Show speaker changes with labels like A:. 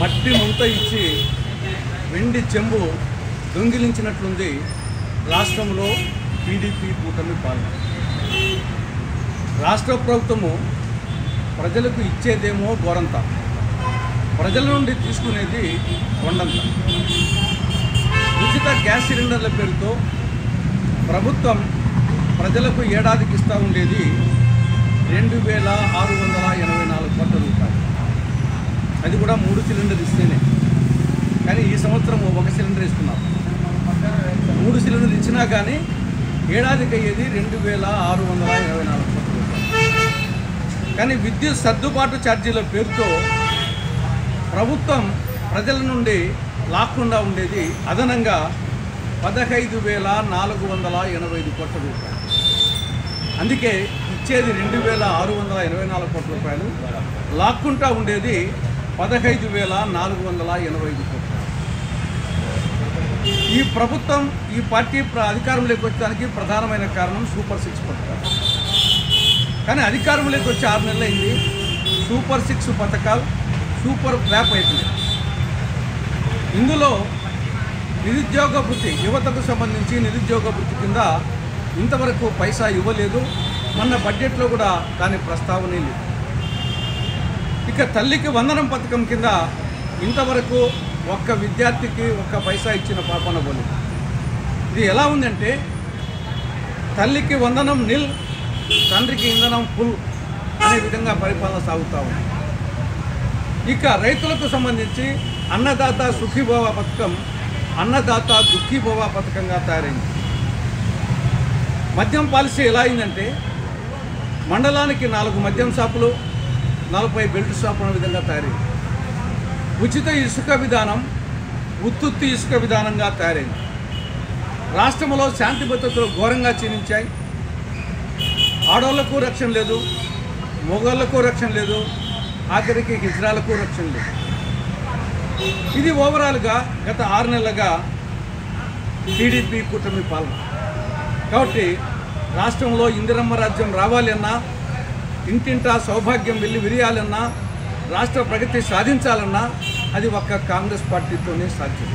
A: మట్టి ముంత ఇచ్చి వెండి చెంబు దొంగిలించినట్లుంది రాష్ట్రంలో టీడీపీ కూటమి పాలన. రాష్ట్ర ప్రభుత్వము ప్రజలకు ఇచ్చేదేమో గోరంత, ప్రజల నుండి తీసుకునేది కొండంత. ఉచిత గ్యాస్ సిలిండర్ల పేరుతో ప్రభుత్వం ప్రజలకు ఏడాదికి ఇస్తూ ఉండేది 2,684 కోట్ల రూపాయలు. అది కూడా 3 సిలిండర్ ఇస్తేనే. కానీ ఈ సంవత్సరం 1 సిలిండర్ ఇస్తున్నారు. 3 సిలిండర్లు ఇచ్చినా కానీ ఏడాదికి అయ్యేది 2,624 కోట్ల రూపాయలు. కానీ విద్యుత్ సర్దుబాటు ఛార్జీల పేరుతో ప్రభుత్వం ప్రజల నుండి లాక్కుండా ఉండేది అదనంగా 15,485 కోట్ల రూపాయలు. అందుకే ఇచ్చేది 2,684 కోట్ల రూపాయలు, లాక్కుంటా ఉండేది 15,485 కోట్లు. ఈ ప్రభుత్వం, ఈ పార్టీ అధికారంలోకి వచ్చడానికి ప్రధానమైన కారణం సూపర్ 6 పథకాలు. కానీ అధికారంలోకి వచ్చి 6 నెలలు అయింది. సూపర్ 6 పథకాలు సూపర్ ఫ్లాప్ అయిపోయింది. ఇందులో నిరుద్యోగ వృత్తి, యువతకు సంబంధించి నిరుద్యోగ వృత్తి కింద ఇంతవరకు పైసా ఇవ్వలేదు. మొన్న బడ్జెట్లో కూడా దాని ప్రస్తావనే లేదు. ఇక తల్లికి వందనం పథకం కింద ఇంతవరకు ఒక్క విద్యార్థికి ఒక్క పైసా ఇచ్చిన పాపన పోలేదు. ఇది ఎలా ఉందంటే తల్లికి వందనం నిల్, తండ్రికి ఇంధనం ఫుల్ అనే విధంగా పరిపాలన సాగుతూ ఉంది. ఇక రైతులకు సంబంధించి అన్నదాత సుఖీభవ పథకం అన్నదాత దుఃఖీభవ పథకంగా తయారైంది. మద్యం పాలసీ ఎలా అయిందంటే మండలానికి 4 మద్యం షాపులు, 40 బెల్ట్ షాపుల విధంగా తయారైంది. ఉచిత ఇసుక విధానం ఉత్తుత్తి ఇసుక విధానంగా తయారైంది. రాష్ట్రంలో శాంతి భద్రతలు ఘోరంగా క్షీణించాయి. ఆడవాళ్లకు రక్షణ లేదు, మొగోళ్లకు రక్షణ లేదు, ఆఖరికి హిజ్రాలకు రక్షణ లేదు. ఇది ఓవరాల్గా గత 6 నెలలుగా టీడీపీ కూటమి పాలన. కాబట్టి రాష్ట్రంలో ఇందిరమ్మ రాజ్యం రావాలి అన్నా, ఇంటింటా సౌభాగ్యం వెళ్ళి విరియాలన్నా, రాష్ట్ర ప్రగతి సాధించాలన్నా అది ఒక్క కాంగ్రెస్ పార్టీతోనే సాధ్యం.